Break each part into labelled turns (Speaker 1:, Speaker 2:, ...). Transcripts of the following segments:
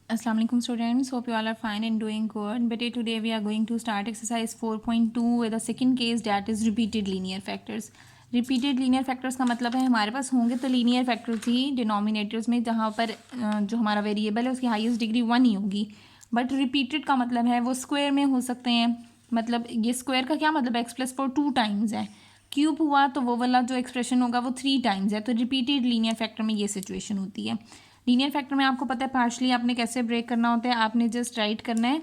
Speaker 1: Assalamu alaikum students, hope you all are fine and doing good. But today we are going to start exercise 4.2 with the second case, that is repeated linear factors. Repeated linear factors का मतलब है हमारे पास होंगे तो linear factors ही denominators में, जहाँ पर जो हमारा वेरिएबल है उसकी हाईएस्ट डिग्री 1 ही होगी. बट रिपीटेड का मतलब है वो स्क्वायर में हो सकते हैं. मतलब ये स्क्वायर का क्या मतलब है, x+4 2 टाइम्स है. क्यूब हुआ तो वो वाला जो एक्सप्रेशन होगा वो 3 टाइम्स है. तो रिपीटेड लीनियर फैक्टर में ये सिचुएशन होती है. लीनियर फैक्टर में आपको पता है पार्शली आपने कैसे ब्रेक करना होता है. आपने जस्ट राइट करना है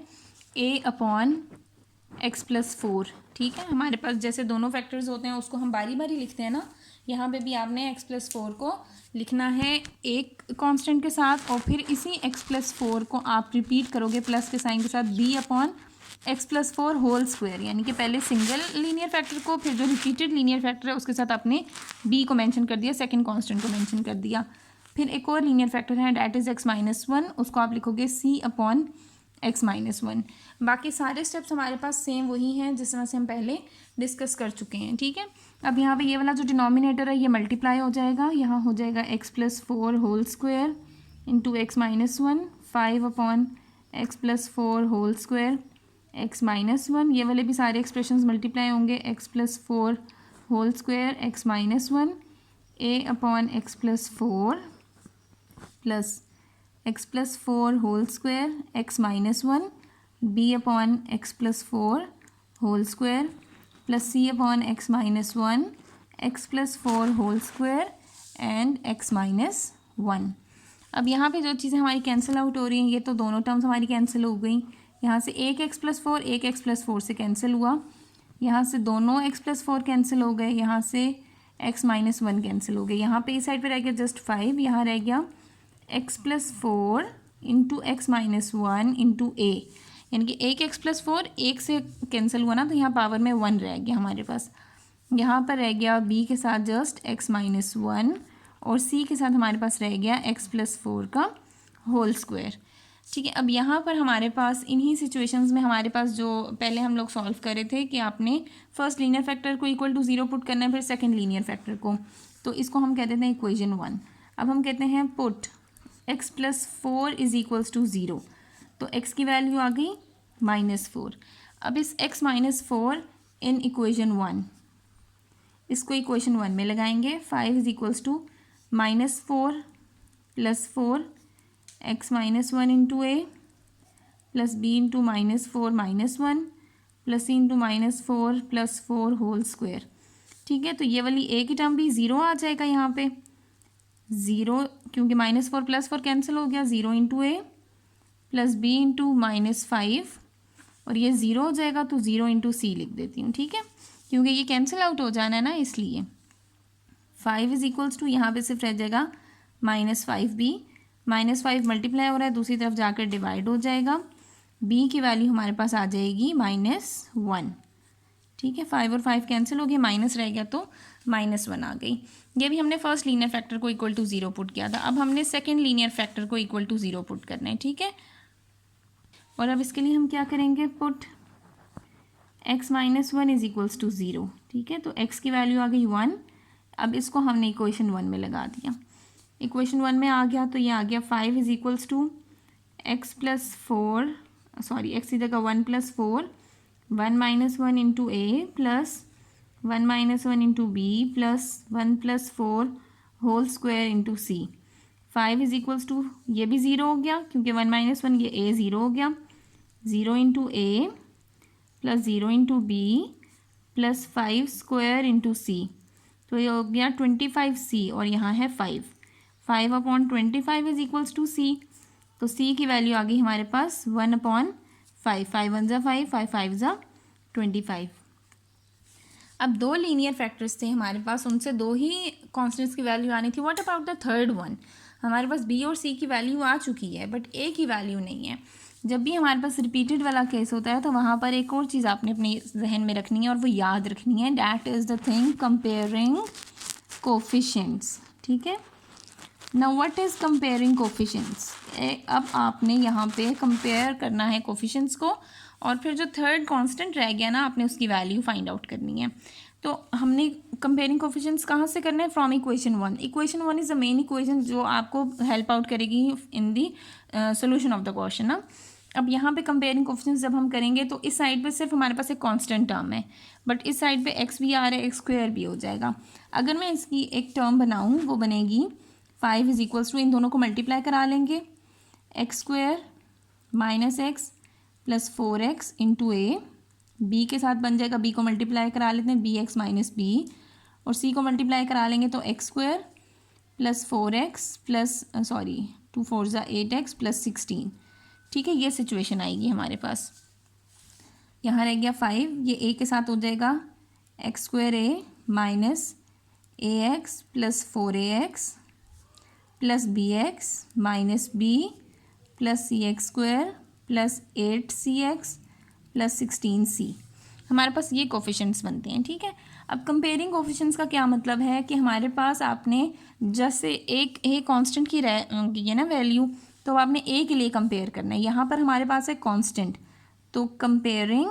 Speaker 1: a/x+4. ठीक है, हमारे पास जैसे दोनों फैक्टर्स होते हैं उसको हम बारी बारी लिखते हैं ना, यहाँ पे भी आपने x+4 को लिखना है एक कांस्टेंट के साथ, और फिर इसी x+4 को आप रिपीट करोगे प्लस के साइन के साथ b/x+4 होल स्क्वायर. यानी कि पहले सिंगल लीनियर फैक्टर को, फिर जो रिपीटेड लीनियर फैक्टर है उसके साथ आपने b को मेंशन कर दिया, सेकंड कांस्टेंट को मेंशन कर दिया. फिर एक और लीनियर फैक्टर है डैट इज़ x-1, उसको आप लिखोगे c/x-1. बाकी सारे स्टेप्स हमारे पास सेम वही हैं जिस तरह से हम पहले डिस्कस कर चुके हैं. ठीक है, अब यहाँ पे ये वाला जो डिनोमिनेटर है ये मल्टीप्लाई हो जाएगा, यहाँ हो जाएगा x+4 whole square into x-1, 5/x+4 whole square x-1. ये वाले भी सारे एक्सप्रेशंस मल्टीप्लाई होंगे, x+4 whole square x-1 a/x+4 plus x+4 whole square x-1 b/x+4 whole square plus c/x-1 x+4 whole square and x-1. अब यहाँ पे जो चीज़ें हमारी कैंसिल आउट हो रही हैं, ये तो दोनों टर्म्स हमारी कैंसिल हो गई. यहाँ से एक x+4 से कैंसिल हुआ, यहाँ से दोनों x+4 कैंसिल हो गए, यहाँ से x-1 कैंसिल हो गए. यहाँ पे इस साइड पे रह गया जस्ट 5, यहाँ रह गया x+4 into x-1 into a. यानी कि एक x+4 एक से कैंसिल हुआ ना, तो यहाँ पावर में 1 रह गया हमारे पास. यहाँ पर रह गया b के साथ जस्ट x-1 और c के साथ हमारे पास रह गया x+4 का होल स्क्वायर. ठीक है, अब यहाँ पर हमारे पास इन्हीं सिचुएशंस में हमारे पास जो पहले हम लोग सॉल्व कर रहे थे कि आपने फर्स्ट लीनियर फैक्टर को इक्वल टू 0 पुट करना है, फिर सेकंड लीनियर फैक्टर को, तो इसको हम कहते हैं इक्वेशन 1. अब हम कहते हैं put x+4 is equals to 0, तो x की वैल्यू आ गई -4. अब इस x-4 इन इक्वेशन 1, इसको इक्वेशन 1 में लगाएंगे. 5 is equals to -4 plus 4 x-1 into a plus b into -4 -1 plus c into -4 plus 4 whole square. ठीक है, तो ये वाली a की टर्म भी 0 आ जाएगा यहाँ पे 0, क्योंकि -4 प्लस 4 कैंसिल हो गया. 0 into a plus b into -5 और ये 0 हो जाएगा, तो 0 इंटू c लिख देती हूँ. ठीक है, क्योंकि ये कैंसिल आउट हो जाना है ना, इसलिए 5 इज इक्वल्स टू यहाँ पे सिर्फ रह जाएगा -5b. -5 मल्टीप्लाई हो रहा है, दूसरी तरफ जाकर डिवाइड हो जाएगा. b की वैल्यू हमारे पास आ जाएगी -1. ठीक है, 5 और 5 कैंसिल हो गए, माइनस रह गया तो -1 आ गई. ये भी हमने फर्स्ट लीनियर फैक्टर को इक्वल टू 0 पुट किया था. अब हमने सेकेंड लीनियर फैक्टर को इक्वल टू 0 पुट करना है. ठीक है, और अब इसके लिए हम क्या करेंगे, put x-1 is equals to 0. ठीक है, तो x की वैल्यू आ गई 1. अब इसको हमने इक्वेशन 1 में लगा दिया. इक्वेशन 1 में आ गया, तो ये आ गया 5 इज इक्वल्स टू x की जगह 1 + 4 1 - 1 into a plus 1 - 1 into b plus 1 + 4 whole square into c. 5 is equals to, ये भी 0 हो गया क्योंकि 1 - 1 ये a 0 हो गया. 0 into a plus 0 into b plus 5 square into c, तो ये हो गया 25c और यहाँ है 5. 5/25 इज इक्वल्स टू c, तो c की वैल्यू आ गई हमारे पास 1/5. 5 1 ज़ा 5, 5 5 ज़ा 25. अब दो लीनियर फैक्टर्स थे हमारे पास, उनसे दो ही कॉन्स्टेंट्स की वैल्यू आनी थी. What about the third one? हमारे पास b और c की वैल्यू आ चुकी है बट a की वैल्यू नहीं है. जब भी हमारे पास रिपीटेड वाला केस होता है तो वहाँ पर एक और चीज़ आपने अपने जहन में रखनी है और वो याद रखनी है, that is the thing comparing coefficients. ठीक है, now what is comparing coefficients? अब आपने यहाँ पे कंपेयर करना है कोफिशिएंट्स को, और फिर जो थर्ड कांस्टेंट रह गया ना, आपने उसकी वैल्यू फाइंड आउट करनी है. तो हमने कंपेयरिंग कोफिशिएंट्स कहाँ से करना है? From equation 1. Equation 1 is the main equation जो आपको हेल्प आउट करेगी in the solution of the question ना. अब यहाँ पे कंपेयरिंग कोफिशिएंट्स जब हम करेंगे तो इस साइड पे सिर्फ हमारे पास एक कांस्टेंट टर्म है, बट इस साइड पे एक्स भी आ रहा है, एक्स स्क्वायर भी हो जाएगा. अगर मैं इसकी एक टर्म बनाऊँ वो बनेगी 5 इज इक्वल्स टू, इन दोनों को मल्टीप्लाई करा लेंगे, X square minus X plus 4x into A. B के साथ बन जाएगा, बी को मल्टीप्लाई करा लेते हैं, बी एक्स माइनस बी, और सी को मल्टीप्लाई करा लेंगे तो x square plus 4x plus 2 4 ज़ा 8x प्लस 16. ठीक है, ये सिचुएशन आएगी हमारे पास. यहाँ रह गया 5, ये ए के साथ हो जाएगा X square A minus A X plus 4ax plus B X minus B plus C x square plus 8cx plus 16c. हमारे पास ये कोफिशिएंट्स बनते हैं. ठीक है, अब कंपेयरिंग कोफिशिएंट्स का क्या मतलब है कि हमारे पास आपने जैसे एक ए कांस्टेंट की है ना वैल्यू, तो आपने ए के लिए कंपेयर करना है. यहाँ पर हमारे पास है कांस्टेंट, तो कंपेयरिंग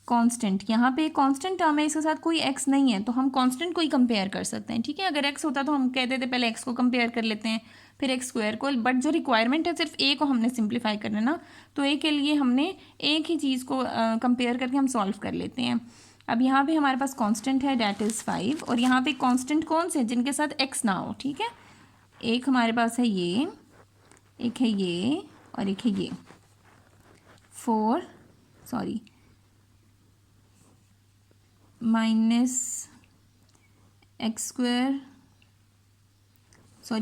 Speaker 1: कांस्टेंट, यहाँ पे कांस्टेंट टर्म है, इसके साथ कोई एक्स नहीं है तो हम कांस्टेंट को ही कंपेयर कर सकते हैं. ठीक है, अगर एक्स होता तो हम कहते थे पहले एक्स को कंपेयर कर लेते हैं फिर एक्स स्क्वायर को, बट जो रिक्वायरमेंट है सिर्फ ए को हमने सिंप्लीफाई करना ना, तो ए के लिए हमने एक ही चीज़ को कंपेयर करके हम सॉल्व कर लेते हैं. अब यहाँ पे हमारे पास कांस्टेंट है डैट इज़ 5, और यहाँ पे कांस्टेंट कौन से जिनके साथ एक्स ना हो. ठीक है, एक हमारे पास है ये, एक है ये, और एक है ये. 4 माइनस एक्स स्क्वायर,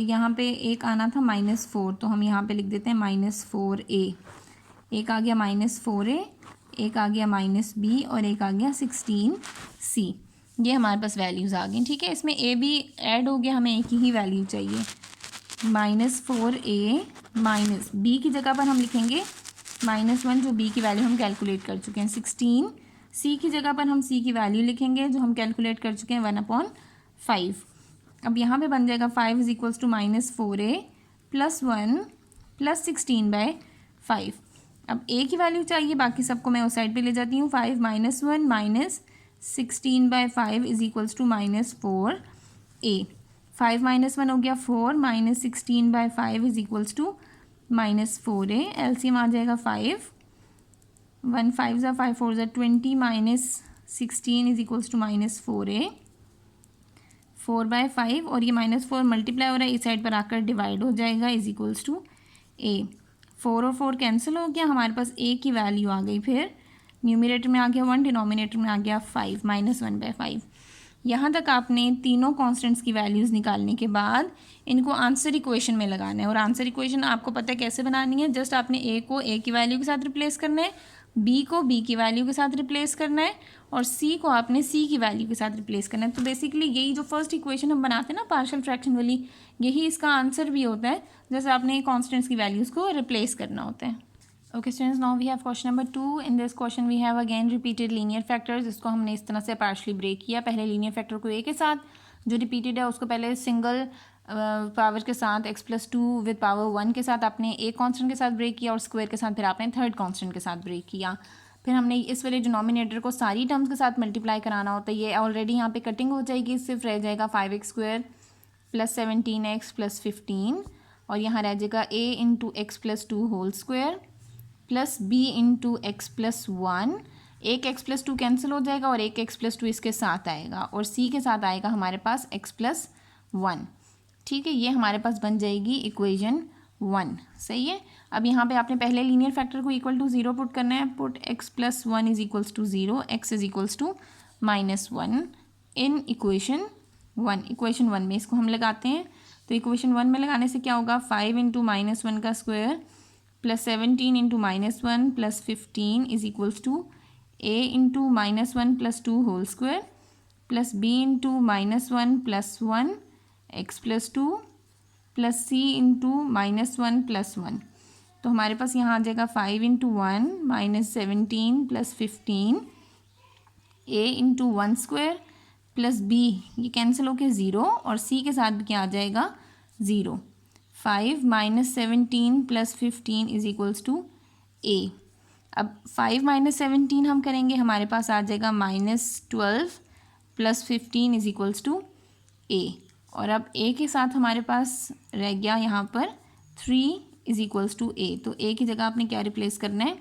Speaker 1: यहाँ पे एक आना था -4, तो हम यहाँ पे लिख देते हैं -4a. एक आ गया -4a, एक आ गया -b, और एक आ गया 16c. ये हमारे पास वैल्यूज़ आ गई. ठीक है, इसमें a भी ऐड हो गया, हमें एक ही वैल्यू चाहिए. -4a माइनस b की जगह पर हम लिखेंगे -1, जो b की वैल्यू हम कैलकुलेट कर चुके हैं. 16c की जगह पर हम c की वैल्यू लिखेंगे जो हम कैलकुलेट कर चुके हैं 1/5. अब यहाँ पे बन जाएगा 5 is equals to -4a plus 1 plus 16/5. अब a की वैल्यू चाहिए, बाकी सबको मैं उस साइड पे ले जाती हूँ. 5 minus 1 minus 16/5 is equals to -4a. 5 minus 1 हो गया 4, minus 16/5 is equals to -4a. LCM आ जाएगा 5, 1 5 ज़ा 5 4 ज़ा 20 minus 16 is equals to -4a. 4/5, और ये -4 मल्टीप्लाई हो रहा है, इस साइड पर आकर डिवाइड हो जाएगा, इज इक्वल्स टू a. 4 और 4 कैंसिल हो गया, हमारे पास a की वैल्यू आ गई. फिर न्यूमरेटर में आ गया 1, डिनोमिनेटर में आ गया 5, -1/5. यहाँ तक आपने तीनों कॉन्स्टेंट्स की वैल्यूज़ निकालने के बाद इनको आंसर इक्वेशन में लगाना है. और आंसर इक्वेशन आपको पता है कैसे बनानी है, जस्ट आपने a को a की वैल्यू के साथ रिप्लेस करना है, b को b की वैल्यू के साथ रिप्लेस करना है, और c को आपने c की वैल्यू के साथ रिप्लेस करना है. तो बेसिकली यही जो फर्स्ट इक्वेशन हम बनाते हैं ना पार्शियल फ्रैक्शन वाली, यही इसका आंसर भी होता है, जैसे आपने कॉन्स्टेंट्स की वैल्यूज़ को रिप्लेस करना होता है. Okay students, now we have question number 2. In this question we have again repeated linear factors. इसको हमने इस तरह से पार्शली ब्रेक किया. पहले लीनियर फैक्टर को a के साथ, जो रिपीटेड है उसको पहले सिंगल पावर के साथ x+2 विद पावर 1 के साथ आपने एक कांस्टेंट के साथ ब्रेक किया, और स्क्वायर के साथ फिर आपने थर्ड कांस्टेंट के साथ ब्रेक किया. फिर हमने इस वाले डिनोमिनेटर को सारी टर्म्स के साथ मल्टीप्लाई कराना होता है. ये ऑलरेडी यहाँ पे कटिंग हो जाएगी, सिर्फ रह जाएगा 5x² प्लस 17x प्लस 15, और यहाँ रह जाएगा a into x+2 whole square plus b into x+1. एक x+2 कैंसिल हो जाएगा और एक x+2 इसके साथ आएगा, और c के साथ आएगा हमारे पास x+1. ठीक है, ये हमारे पास बन जाएगी इक्वेशन 1. सही है. अब यहाँ पे आपने पहले लीनियर फैक्टर को इक्वल टू 0 पुट करना है. Put x+1 is equals to 0, x is equals to -1 in equation 1. Equation 1 में इसको हम लगाते हैं, तो इक्वेशन 1 में लगाने से क्या होगा, 5 इंटू -1 का square plus 17 into -1 plus 15 is equals to a into -1 plus 2 whole square plus b into -1 plus 1 x+2 plus c into -1 plus 1. तो हमारे पास यहाँ आ जाएगा 5 into 1 -17 plus 15 a into 1 square plus b, ये कैंसिल होके 0, और c के साथ भी क्या आ जाएगा 0. 5 -17 plus 15 is equals to a. अब 5 माइनस 17 हम करेंगे, हमारे पास आ जाएगा -12 प्लस 15 इज इक्वल्स टू ए। और अब ए के साथ हमारे पास रह गया यहाँ पर 3 इज इक्वल्स टू ए। तो ए की जगह आपने क्या रिप्लेस करना है,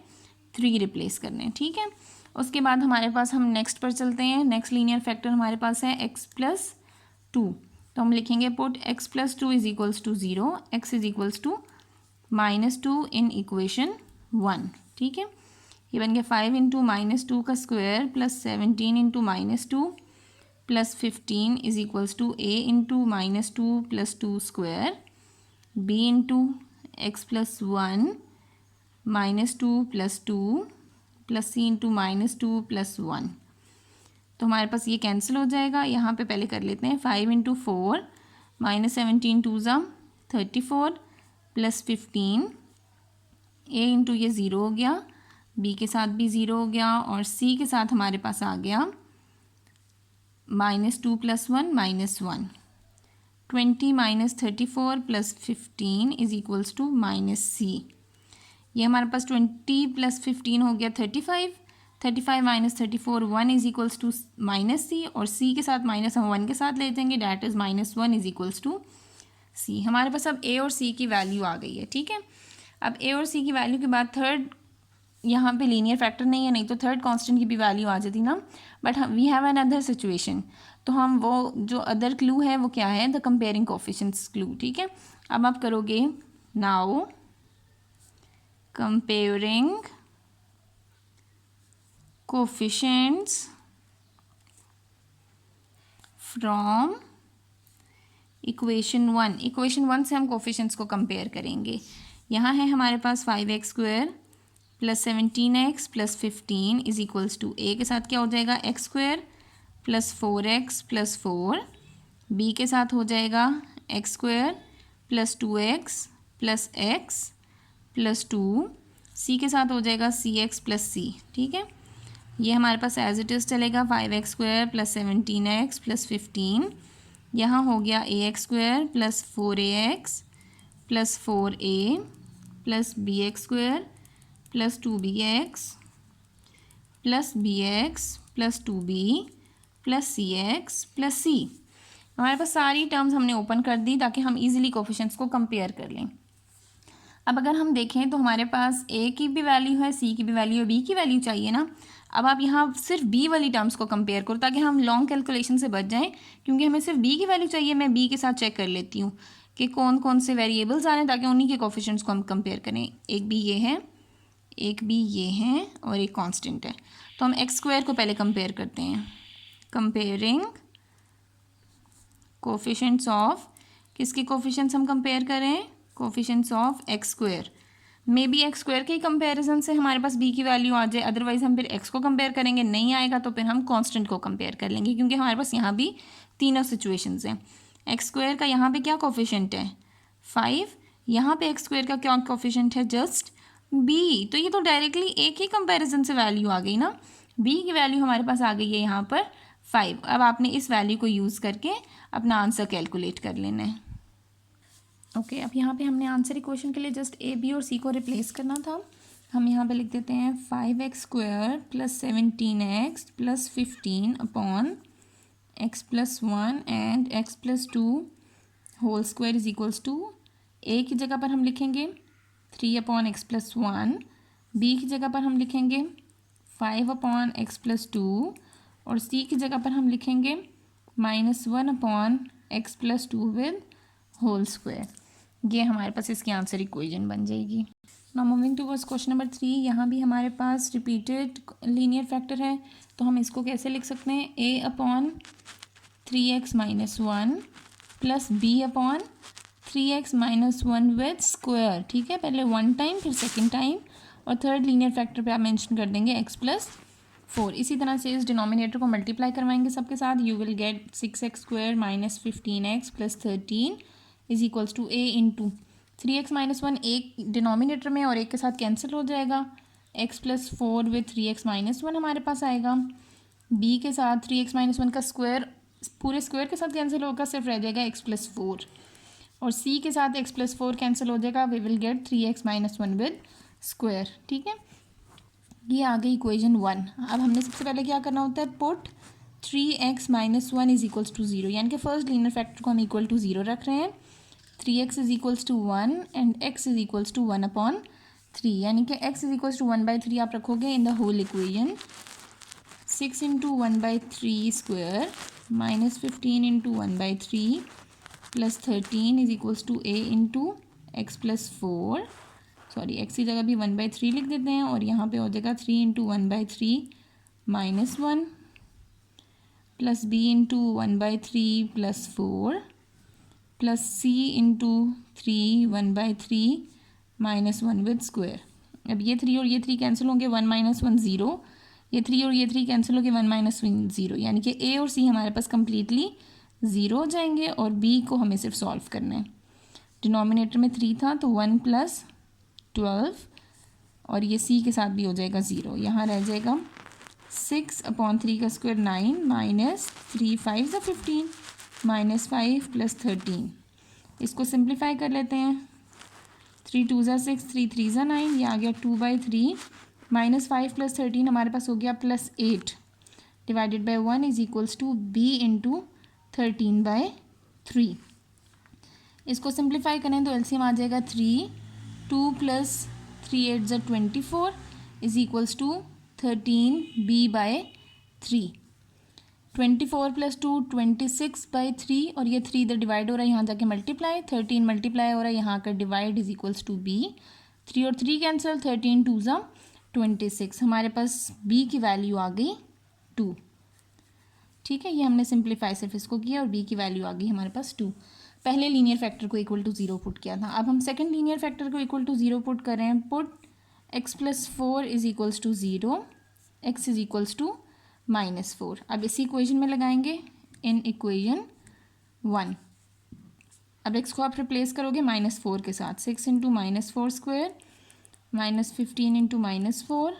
Speaker 1: 3 रिप्लेस करना है, ठीक है। उसके बाद हमारे पास हम नेक्स्ट पर चलते हैं। नेक्स्ट लीनियर फैक्टर हमारे पास है x+2। तो हम लिखेंगे put x+2 is equals to 0, x is equals to -2 in equation 1, ठीक है। ये बन गया 5 इंटू -2 का square plus 17 into -2 plus 15 is equals to a into -2 plus 2 square b into x+1 -2 plus 2 plus c into -2 plus 1। तो हमारे पास ये cancel हो जाएगा। यहाँ पे पहले कर लेते हैं 5 इंटू 4 -17 2 ज़ा 34 प्लस 15 a इंटू ये 0 हो गया, b के साथ भी 0 हो गया और c के साथ हमारे पास आ गया -2 plus 1 -1। 20 minus 34 plus 15 is equals to -c। ये हमारे पास 20 प्लस 15 हो गया 35, 35 minus 34 1 is equals to -c और c के साथ माइनस हम 1 के साथ ले जाएंगे, that is -1 is equals to c। हमारे पास अब a और c की वैल्यू आ गई है, ठीक है। अब a और c की वैल्यू के बाद थर्ड यहाँ पे लीनियर फैक्टर नहीं है, नहीं तो थर्ड कांस्टेंट की भी वैल्यू आ जाती ना, but we have another situation. तो हम वो जो अदर क्लू है वो क्या है, द कंपेयरिंग कोफिशिएंट्स क्लू, ठीक है। अब आप करोगे now comparing coefficients from equation 1। Equation 1 से हम कोफिशिएंट्स को कंपेयर करेंगे। यहाँ है हमारे पास 5x² plus 17x plus 15 is equals to a के साथ क्या हो जाएगा x² plus 4x plus 4, b के साथ हो जाएगा x² plus 2x plus x plus 2, c के साथ हो जाएगा cx प्लस c, ठीक है। ये हमारे पास एज इट इज़ चलेगा 5x² प्लस 17x प्लस 15, यहाँ हो गया ax² plus 4ax plus 4a plus bx² plus 2bx plus bx plus 2b plus cx plus c। हमारे पास सारी टर्म्स हमने ओपन कर दी ताकि हम इजीली कोफिशिएंट्स को कंपेयर कर लें। अब अगर हम देखें तो हमारे पास a की भी वैल्यू है, c की भी वैल्यू है, b की वैल्यू चाहिए ना। अब आप यहाँ सिर्फ b वाली टर्म्स को कंपेयर करो ताकि हम लॉन्ग कैलकुलेशन से बच जाएं, क्योंकि हमें सिर्फ b की वैल्यू चाहिए। मैं b के साथ चेक कर लेती हूँ कि कौन कौन से वेरिएबल्स आ रहे हैं ताकि उन्हीं के कोफिशिएंट्स को हम कंपेयर करें। एक b ये है, एक b ये है और एक कांस्टेंट है। तो हम x² को पहले कंपेयर करते हैं। कंपेयरिंग कोफिशिएंट्स ऑफ, किसके कोफिशिएंट्स हम कंपेयर करें, coefficients of x²। May be x² के कंपैरिजन से हमारे पास b की वैल्यू आ जाए, अदरवाइज हम फिर x को कंपेयर करेंगे, नहीं आएगा तो फिर हम कांस्टेंट को कंपेयर कर लेंगे, क्योंकि हमारे पास यहाँ भी तीनों सिचुएशंस हैं। x² का यहाँ पे क्या कोफिशिएंट है 5, यहाँ पे x² का क्या कोफिशिएंट है जस्ट b। तो ये तो डायरेक्टली एक ही कंपैरिजन से वैल्यू आ गई ना, b की वैल्यू हमारे पास आ गई है यहाँ पर 5। अब आपने इस वैल्यू को यूज़ करके अपना आंसर कैलकुलेट कर लेना है। ओके अब यहाँ पे हमने आंसर इक्वेशन के लिए जस्ट a b और c को रिप्लेस करना था। हम यहाँ पे लिख देते हैं 5x² plus 17x plus 15 upon x plus 1 and x plus 2 whole square is equals to a की जगह पर हम लिखेंगे 3 अपॉन x प्लस 1, b की जगह पर हम लिखेंगे 5 अपॉन x प्लस 2 और c की जगह पर हम लिखेंगे -1 upon x plus 2 with whole square. ये हमारे पास इसकी आंसर इक्वेशन बन जाएगी। Now moving towards question number 3। यहाँ भी हमारे पास रिपीटेड लीनियर फैक्टर है, तो हम इसको कैसे लिख सकते हैं, a upon 3x minus 1 plus b upon 3x minus 1 with square, ठीक है। पहले 1 टाइम फिर सेकेंड टाइम और थर्ड लीनियर फैक्टर पे आप मेंशन कर देंगे x प्लस 4। इसी तरह से इस डिनोमिनेटर को मल्टीप्लाई करवाएंगे सबके साथ, you will get 6x² minus 15x plus 13 is equals to a into 3x minus 1 एक डिनोमिनेटर में और एक के साथ कैंसिल हो जाएगा, x plus 4 with 3x minus 1 हमारे पास आएगा। b के साथ 3x माइनस 1 का स्क्वायर पूरे स्क्वायर के साथ कैंसिल होगा, सिर्फ रह जाएगा x प्लस 4 और c के साथ x प्लस 4 कैंसिल हो जाएगा, we will get 3x minus 1 with square, ठीक है। ये आ गई इक्वेशन 1। अब हमने सबसे पहले क्या करना होता है, put 3x minus 1 is equals to 0, यानी कि फर्स्ट लीनियर फैक्टर को हम इक्वल टू 0 रख रहे हैं। 3x is equals to 1 and x is equals to 1/3, यानी कि x इज इक्वल्स टू 1/3 आप रखोगे in the whole equation. 6 into 1/3 square minus 15 into 1/3 plus 13 is equals to a into x plus 4, sorry x की जगह भी 1/3 लिख देते हैं, और यहाँ पे हो जाएगा 3 into 1/3 minus 1 plus b into 1/3 plus 4 plus c into 3 1/3 minus 1 with square. अब ये 3 और ये 3 कैंसिल होंगे, 1 माइनस 1 0, ये 3 और ये 3 कैंसिल होंगे, 1 माइनस 1 0, यानी कि a और c हमारे पास कम्प्लीटली 0 हो जाएंगे, और b को हमें सिर्फ सॉल्व करना है। डिनोमिनेटर में 3 था तो 1 प्लस 12, और ये c के साथ भी हो जाएगा 0, यहाँ रह जाएगा 6/3 का स्क्वायर 9 माइनस 3 5 = 15 माइनस 5 प्लस 13। इसको सिंप्लीफाई कर लेते हैं, 3 2 = 6, 3 3 = 9, ये आ गया 2/3 माइनस 5 प्लस 13 हमारे पास हो गया plus 8 divided by 1 is equals to b into 13/3। इसको सिंप्लीफाई करें तो एलसीएम आ जाएगा 3, 2 plus 3 8 = 24 is equals to 13b/3। 24 plus 2 26/3, और ये 3 इधर डिवाइड हो रहा है, यहाँ जाके मल्टीप्लाई, 13 मल्टीप्लाई हो रहा है, यहाँ आकर divide is equals to b। 3 और 3 कैंसिल, 13 2 = 26, हमारे पास b की वैल्यू आ गई 2। ठीक है, ये हमने सिंप्लीफाई सिर्फ इसको किया और b की वैल्यू आ गई हमारे पास 2। पहले लीनियर फैक्टर को इक्वल टू 0 पुट किया था, अब हम सेकंड लीनियर फैक्टर को इक्वल टू 0 पुट कर रहे हैं। Put x plus 4 is equals to 0, x is equals to minus 4। अब इसी इक्वेशन में लगाएंगे इन इक्वेशन 1। अब x को आप रिप्लेस करोगे -4 के साथ, 6 into -4 square minus 15 into -4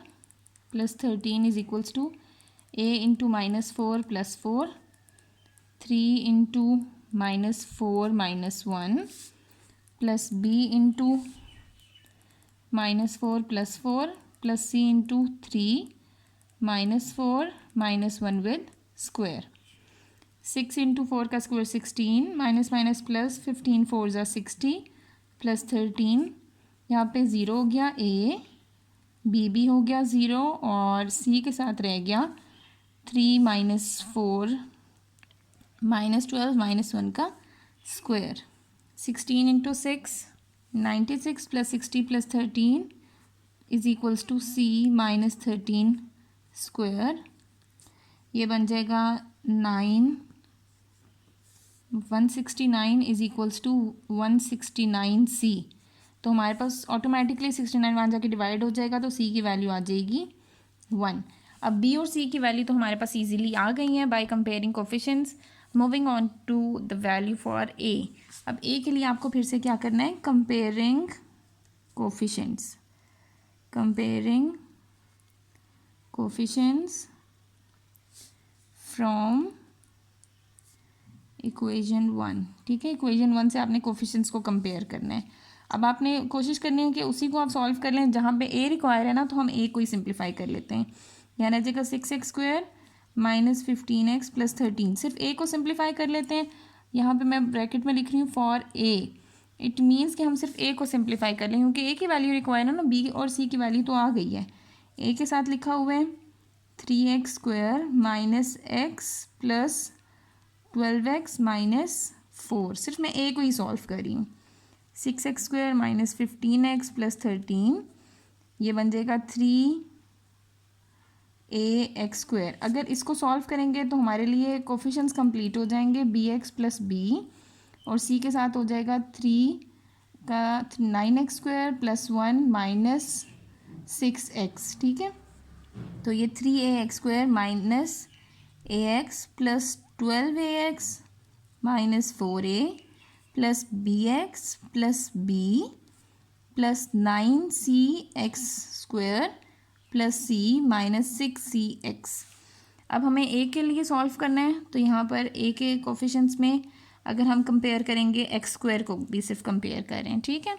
Speaker 1: plus 13 is equals to a into -4 plus 4, 3 into -4 minus 1 plus b into -4 plus 4 plus c into 3 -4 minus 1 with square. 6 into 4 का square 16 minus minus plus 15 4 = 60 plus 13, यहाँ पे 0 हो गया a, b भी हो गया 0, और c के साथ रह गया 3 -4 -12 -1 का square. 16 into 6 96 plus 60 plus 13 is equals to c -13 square. ये बन जाएगा 9 169 इज इक्वल्स टू 169c। तो हमारे पास ऑटोमेटिकली 69 वहाँ जाके डिवाइड हो जाएगा, तो c की वैल्यू आ जाएगी 1। अब b और c की वैल्यू तो हमारे पास इजीली आ गई हैं by comparing coefficients. Moving on to the value for a। अब a के लिए आपको फिर से क्या करना है, comparing coefficients, comparing coefficients from equation 1। ठीक है, इक्वेशन 1 से आपने कोफिशिएंट्स को कंपेयर करना है। अब आपने कोशिश करनी है कि उसी को आप सॉल्व कर लें, जहाँ पे a रिक्वायर है ना, तो हम a को ही सिंप्लीफाई कर लेते हैं। यहाँ रह जाएगा 6x square minus 15x plus 13, सिर्फ a को सिंप्लीफाई कर लेते हैं। यहाँ पे मैं ब्रैकेट में लिख रही हूँ फॉर a, इट मीन्स कि हम सिर्फ a को सिंप्लीफाई कर लें, क्योंकि a की वैल्यू रिक्वायर है ना, b और c की वैल्यू तो आ गई है। a के साथ लिखा हुआ है 3x square minus x plus 12x minus 4, सिर्फ मैं a को ही सॉल्व कर रही हूँ। 6x square minus 15x plus 13, ये बन जाएगा 3ax स्क्वायर। अगर इसको सॉल्व करेंगे तो हमारे लिए कोफिशिएंट्स कंप्लीट हो जाएंगे, bx प्लस b, और c के साथ हो जाएगा 3 का 9x square plus 1 minus 6x। ठीक है, तो ये 3ax square minus ax plus 12ax minus 4a plus bx plus b plus 9cx square plus c minus 6cx। अब हमें a के लिए सॉल्व करना है, तो यहाँ पर a के कोफिशिएंट्स में अगर हम कंपेयर करेंगे एक्स स्क्वायर को भी सिर्फ कंपेयर करें। ठीक है,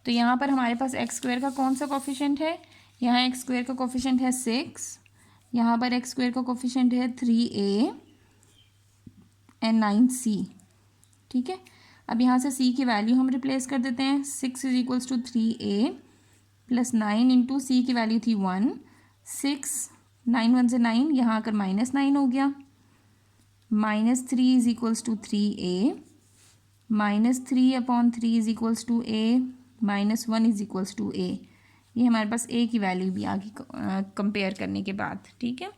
Speaker 1: तो यहाँ पर हमारे पास एक्स स्क्वायर का कौन सा कोफिशिएंट है, यहाँ एक्स स्क्वायर का कोफिशिएंट है 6, यहाँ पर एक्स स्क्वायर का कोफिशिएंट है 3a एंड 9c। ठीक है, अब यहाँ से c की वैल्यू हम रिप्लेस कर देते हैं। 6 is equals to 3a plus 9 into C की वैल्यू थी 1, 6, 9 1 से 9, यहाँ आकर -9 हो गया। -3 is equals to 3a, -3/3 is equals to a, -1 is equals to a। ये हमारे पास a की वैल्यू भी आ गई कंपेयर करने के बाद। ठीक है,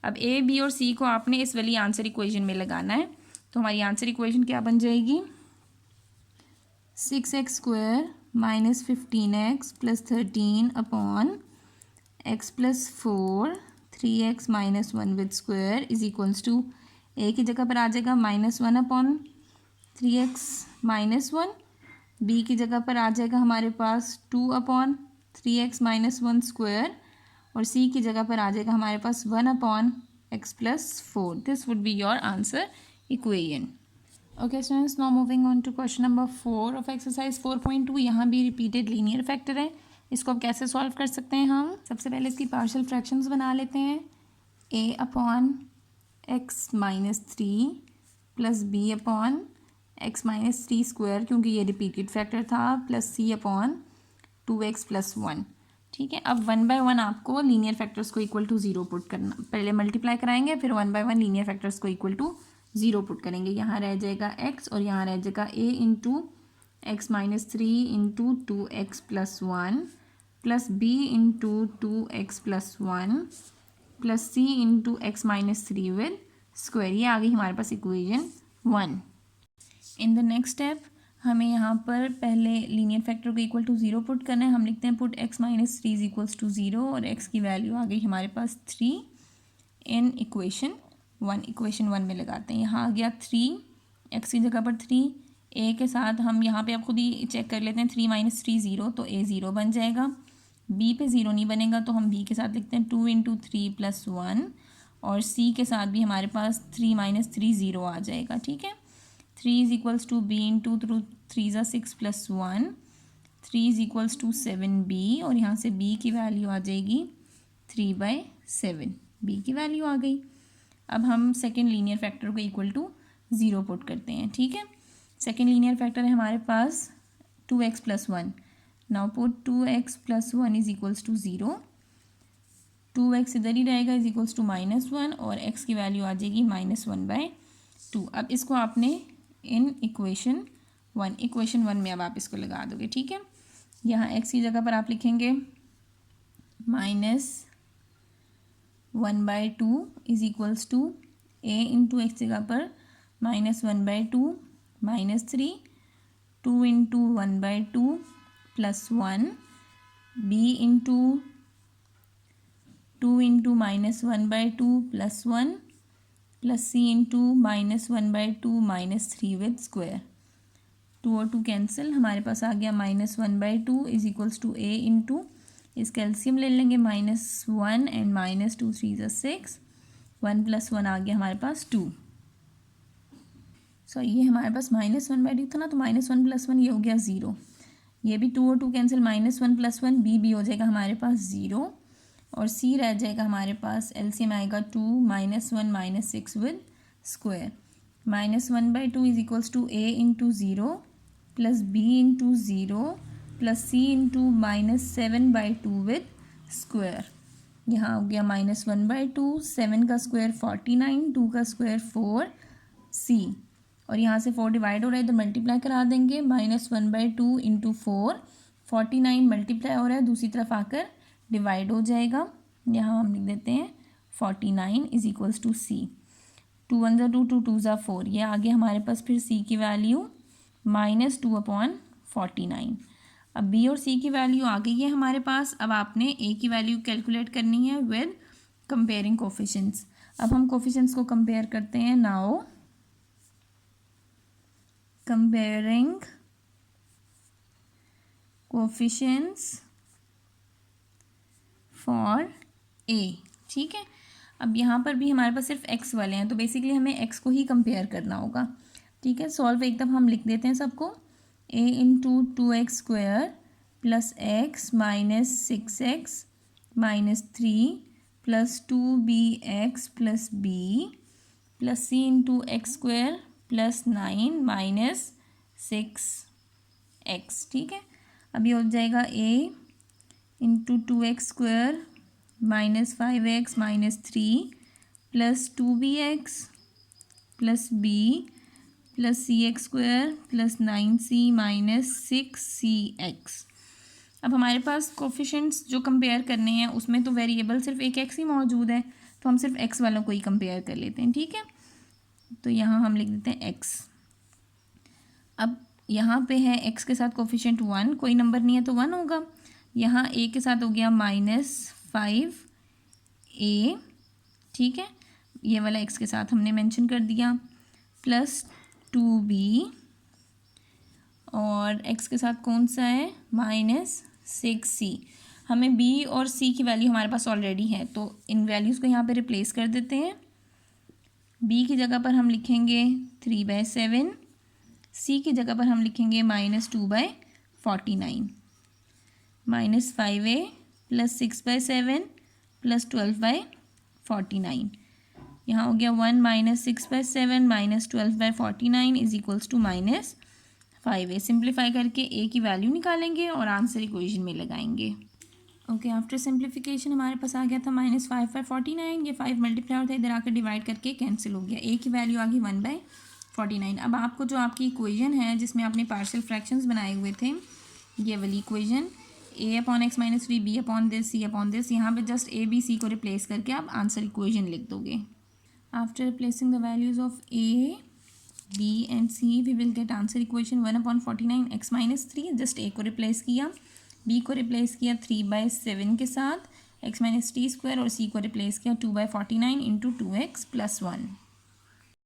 Speaker 1: अब a, b और c को आपने इस वाली आंसर इक्वेशन में लगाना है। तो हमारी आंसर इक्वेशन क्या बन जाएगी? 6x square minus 15x plus 13/x+4 3x minus 1 with square is equals to a की जगह पर आ जाएगा -1/3x माइनस 1, b की जगह पर आ जाएगा हमारे पास 2/3x माइनस 1 स्क्वायर, और c की जगह पर आ जाएगा हमारे पास 1/x+4। This would be your answer equation. Okay students, now moving on to question number 4 of exercise 4.2। यहाँ भी रिपीटेड लीनियर फैक्टर है। इसको अब कैसे सॉल्व कर सकते हैं हम? सबसे पहले इसकी पार्शियल फ्रैक्शंस बना लेते हैं। a/x-3 प्लस b/x-3 स्क्वायर, क्योंकि ये रिपीटेड फैक्टर था, प्लस c/2x+1। ठीक है, अब 1 बाय 1 आपको लीनियर फैक्टर्स को इक्वल टू 0 पुट करना। पहले मल्टीप्लाई कराएंगे, फिर 1 बाय 1 लीनियर फैक्टर्स को इक्वल टू 0 पुट करेंगे। यहाँ रह जाएगा x और यहाँ रह जाएगा a into x-3 into 2x+1 plus b into 2x+1 plus c into x-3 with square. ये आ गई हमारे पास equation 1। In the next step हमें यहाँ पर पहले लीनियर फैक्टर को इक्वल टू 0 पुट करना है। हम लिखते हैं put x-3 is equals to 0, और x की वैल्यू आ गई हमारे पास 3 इन इक्वेशन 1। इक्वेशन 1 में लगाते हैं। यहाँ आ गया 3, x की जगह पर 3, a के साथ हम यहाँ पे आप खुद ही चेक कर लेते हैं। 3 - 3 0, तो a 0 बन जाएगा। b पे 0 नहीं बनेगा, तो हम b के साथ लिखते हैं 2 इंटू 3 प्लस 1, और c के साथ भी हमारे पास 3 - 3 0 आ जाएगा। ठीक है, 3 is equals to b into 3 = 6 plus 1, 3 is equals to 7b, और यहाँ से b की वैल्यू आ जाएगी 3/7। b की वैल्यू आ गई। अब हम सेकेंड लीनियर फैक्टर को इक्वल टू 0 पुट करते हैं। ठीक है, सेकेंड लीनियर फैक्टर है हमारे पास 2x+1। Now put 2x+1 is equals to 0, 2x इधर ही रहेगा, इज इक्वल्स टू -1, और x की वैल्यू आ जाएगी -1/2। अब इसको आपने इन इक्वेशन 1 में अब आप इसको लगा दोगे। ठीक है, यहाँ x की जगह पर आप लिखेंगे -1/2 is equals to a into x जगह पर -1/2 -3, 2 into 1/2 plus 1, b into 2 into -1/2 plus 1, plus c into -1/2 -3 with square. 2 और 2 कैंसिल, हमारे पास आ गया -1/2 is equals to a into, इसका एलसीएम ले लेंगे, -1 एंड -2 3 = 6, 1 + 1 आ गया हमारे पास 2। सो ये हमारे पास -1/2 था ना, तो -1 + 1 ये हो गया 0। ये भी 2 और 2 कैंसिल, -1 + 1 b हो जाएगा हमारे पास 0, और c रह जाएगा हमारे पास, एलसीएम आएगा 2 -1 -6 with square. -1/2 is equals to a into 0 plus b into 0 plus c into -7/2 with square. यहाँ हो गया -1/2, 7 का स्क्वायर 49, 2 का स्क्वायर 4c, और यहाँ से 4 डिवाइड हो रहा है तो मल्टीप्लाई करा देंगे। -1/2 इंटू 4, 49 मल्टीप्लाई हो रहा है, दूसरी तरफ आकर डिवाइड हो जाएगा। यहाँ हम लिख देते हैं 49 इज इक्वल्स टू c। 2 1 = 2, 2 2 = 4, ये आ गया हमारे पास फिर c की वैल्यू -2/49। अब b और c की वैल्यू आ गई है हमारे पास। अब आपने a की वैल्यू कैलकुलेट करनी है विद कंपेयरिंग कोफिशिएंट्स। अब हम कोफिशिएंट्स को कंपेयर करते हैं। Now comparing coefficients for a। ठीक है, अब यहाँ पर भी हमारे पास सिर्फ x वाले हैं, तो बेसिकली हमें x को ही कंपेयर करना होगा। ठीक है, सॉल्व एक दफ़ा हम लिख देते हैं सबको। a into 2x square plus x minus 6x minus 3 plus 2bx plus b plus c into x square plus 9 minus 6x, ठीक है। अब ये हो जाएगा a into 2x square minus 5x minus 3 plus 2bx plus b plus C x square plus 9c minus 6cx। अब हमारे पास coefficients जो compare करने हैं उसमें तो वेरिएबल सिर्फ एक x ही मौजूद है, तो हम सिर्फ x वालों को ही कंपेयर कर लेते हैं, ठीक है। तो यहाँ हम लिख देते हैं x। अब यहाँ पे है x के साथ कोफिशेंट 1, कोई नंबर नहीं है तो 1 होगा। यहाँ a के साथ हो गया -5a, ठीक है, ये वाला x के साथ हमने मेंशन कर दिया, प्लस 2b और x के साथ कौन सा है -6c। हमें b और c की वैल्यू हमारे पास ऑलरेडी है, तो इन वैल्यूज़ को यहाँ पे रिप्लेस कर देते हैं। b की जगह पर हम लिखेंगे 3/7, c की जगह पर हम लिखेंगे -2/49, -5a प्लस 6/7 प्लस 12/49। यहाँ हो गया 1 minus 6/7 minus 12/49 is equals to -5a। Simplify करके a की वैल्यू निकालेंगे और आंसर इक्वेशन में लगाएंगे। ओके, आफ्टर सिंप्लीफिकेशन हमारे पास आ गया था -5/49, ये 5 मल्टीप्लाई होता है, इधर आकर डिवाइड करके कैंसिल हो गया, a की वैल्यू आ गई 1/49। अब आपको जो आपकी इक्वेशन है जिसमें आपने पार्शियल फ्रैक्शंस बनाए हुए थे, ये वाली इक्वेशन a/x - 3 b/this c/this, यहाँ पे जस्ट a b c को रिप्लेस करके आप आंसर इक्वेशन लिख दोगे। After replacing the values of a b and c we will get answer equation 1/49 x - 3। Just a को रिप्लेस किया, b को रिप्लेस किया 3/7 के साथ x - t² और c को रिप्लेस किया 2/49 इंटू 2x + 1।